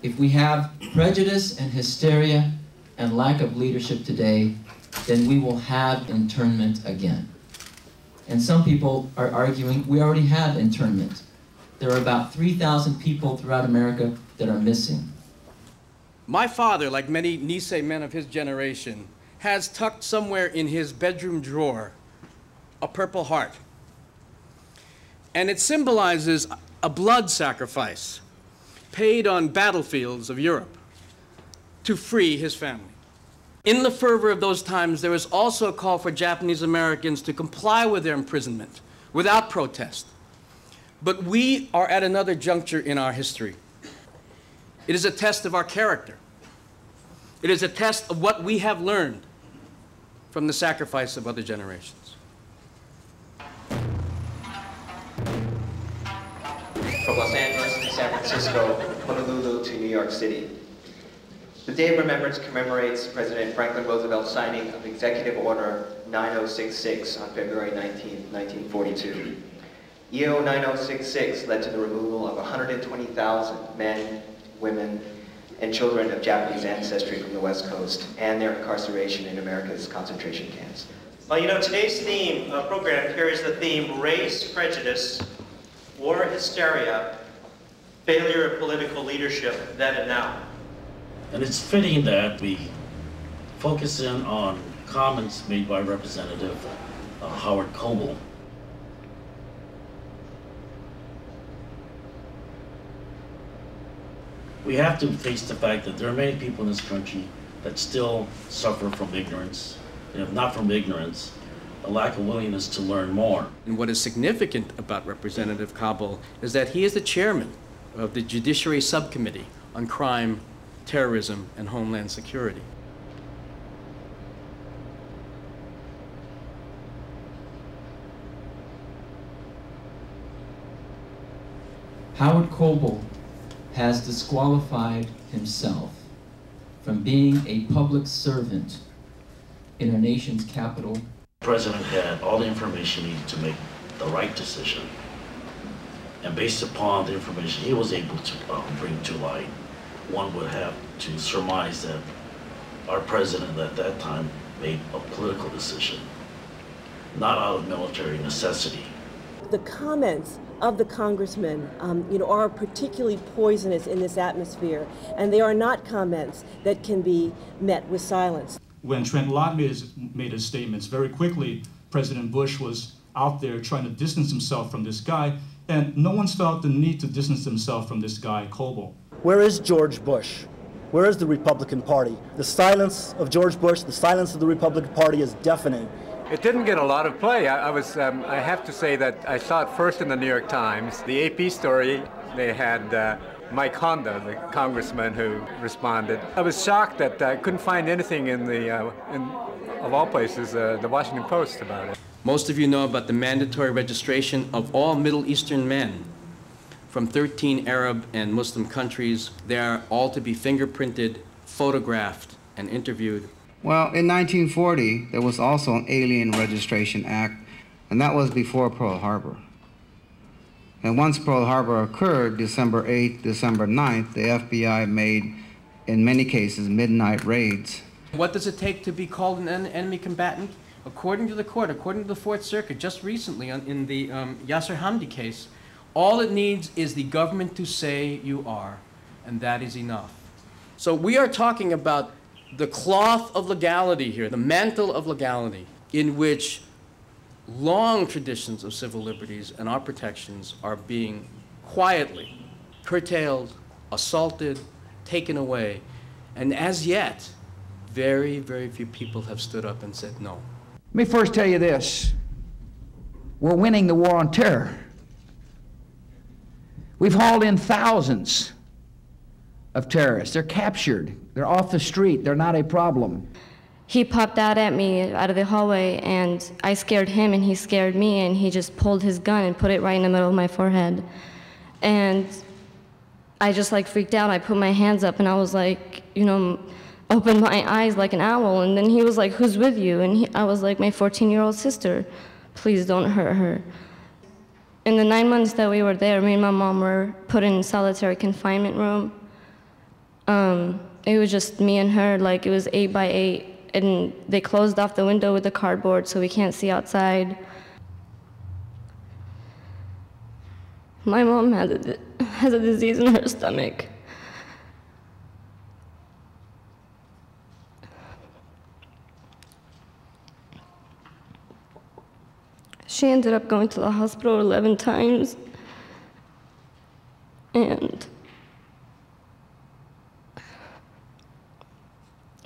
If we have prejudice and hysteria and lack of leadership today, then we will have internment again. And some people are arguing we already have internment. There are about 3,000 people throughout America that are missing. My father, like many Nisei men of his generation, has tucked somewhere in his bedroom drawer a Purple Heart. And it symbolizes a blood sacrifice paid on battlefields of Europe to free his family. In the fervor of those times, there was also a call for Japanese Americans to comply with their imprisonment without protest. But we are at another juncture in our history. It is a test of our character. It is a test of what we have learned from the sacrifice of other generations. From Los Angeles to San Francisco, Honolulu to New York City. The Day of Remembrance commemorates President Franklin Roosevelt's signing of Executive Order 9066 on February 19, 1942. EO 9066 led to the removal of 120,000 men, women, and children of Japanese ancestry from the West Coast and their incarceration in America's concentration camps. Well, you know, today's program carries the theme Race, Prejudice, War, Hysteria, Failure of Political Leadership Then and Now. And it's fitting that we focus in on comments made by Representative Howard Coble. We have to face the fact that there are many people in this country that still suffer from ignorance, and if not from ignorance, a lack of willingness to learn more. And what is significant about Representative Coble is that he is the chairman of the Judiciary Subcommittee on Crime, Terrorism, and Homeland Security. Howard Coble has disqualified himself from being a public servant in our nation's capital. The president had all the information needed to make the right decision. And based upon the information he was able to bring to light, one would have to surmise that our president at that time made a political decision, not out of military necessity. The comments of the congressman, are particularly poisonous in this atmosphere, and they are not comments that can be met with silence. When Trent Lott made his statements, very quickly, President Bush was out there trying to distance himself from this guy, and no one's felt the need to distance himself from this guy, Coble. Where is George Bush? Where is the Republican Party? The silence of George Bush, the silence of the Republican Party is deafening. It didn't get a lot of play. I have to say that I saw it first in the New York Times. The AP story, they had Mike Honda, the congressman who responded. I was shocked that I couldn't find anything in of all places, the Washington Post about it. Most of you know about the mandatory registration of all Middle Eastern men from 13 Arab and Muslim countries. They are all to be fingerprinted, photographed, and interviewed. Well, in 1940, there was also an Alien Registration Act, and that was before Pearl Harbor. And once Pearl Harbor occurred, December 8th, December 9th, the FBI made, in many cases, midnight raids. What does it take to be called an enemy combatant? According to the court, according to the Fourth Circuit, just recently in the Yasser Hamdi case, all it needs is the government to say you are, and that is enough. So we are talking about the cloth of legality here, the mantle of legality, in which long traditions of civil liberties and our protections are being quietly curtailed, assaulted, taken away, and as yet, very, very few people have stood up and said no. Let me first tell you this. We're winning the war on terror. We've hauled in thousands of terrorists. They're captured. They're off the street. They're not a problem. He popped out at me out of the hallway, and I scared him, and he scared me, and he just pulled his gun and put it right in the middle of my forehead. And I just freaked out. I put my hands up, and I was like, opened my eyes like an owl. And then he was like, "Who's with you?" And I was like, "My 14-year-old sister. Please don't hurt her." In the 9 months that we were there, me and my mom were put in solitary confinement room. It was just me and her, like it was 8 by 8, and they closed off the window with the cardboard so we can't see outside. My mom has a disease in her stomach. She ended up going to the hospital 11 times, and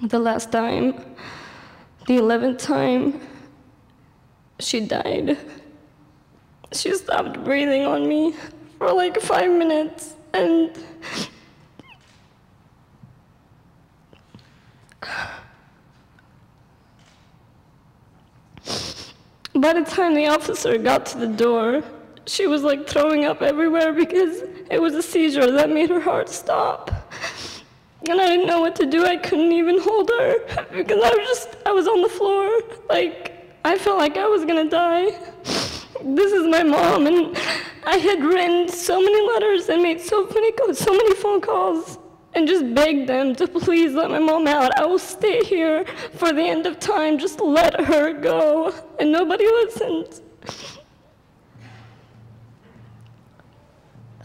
the last time, the 11th time, she died. She stopped breathing on me for like 5 minutes, and by the time the officer got to the door, she was like throwing up everywhere because it was a seizure that made her heart stop. And I didn't know what to do. I couldn't even hold her because I was on the floor. Like, I felt like I was gonna die. This is my mom, and I had written so many letters and made so many phone calls and just begged them to please let my mom out. I will stay here for the end of time, just let her go. And nobody listened.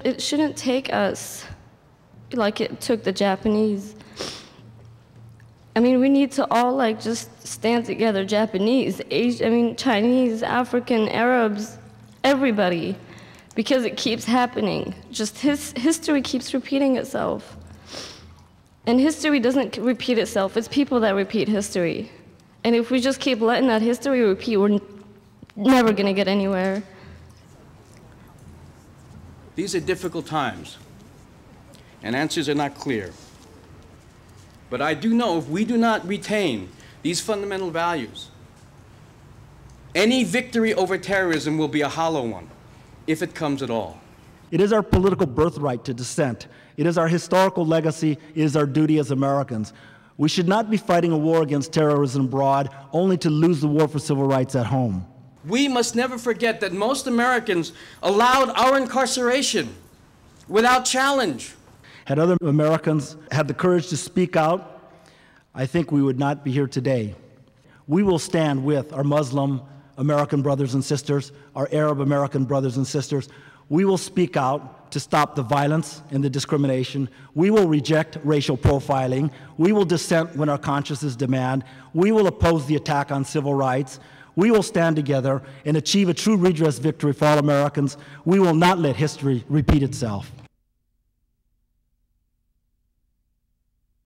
It shouldn't take us like it took the Japanese. I mean, we need to all like just stand together, Japanese, Chinese, African, Arabs, everybody, because it keeps happening. Just history keeps repeating itself. And history doesn't repeat itself, it's people that repeat history. And if we just keep letting that history repeat, we're never gonna get anywhere. These are difficult times, and answers are not clear. But I do know if we do not retain these fundamental values, any victory over terrorism will be a hollow one, if it comes at all. It is our political birthright to dissent. It is our historical legacy. It is our duty as Americans. We should not be fighting a war against terrorism abroad only to lose the war for civil rights at home. We must never forget that most Americans allowed our incarceration without challenge. Had other Americans had the courage to speak out, I think we would not be here today. We will stand with our Muslim American brothers and sisters, our Arab American brothers and sisters. We will speak out to stop the violence and the discrimination. We will reject racial profiling. We will dissent when our consciences demand. We will oppose the attack on civil rights. We will stand together and achieve a true redress victory for all Americans. We will not let history repeat itself.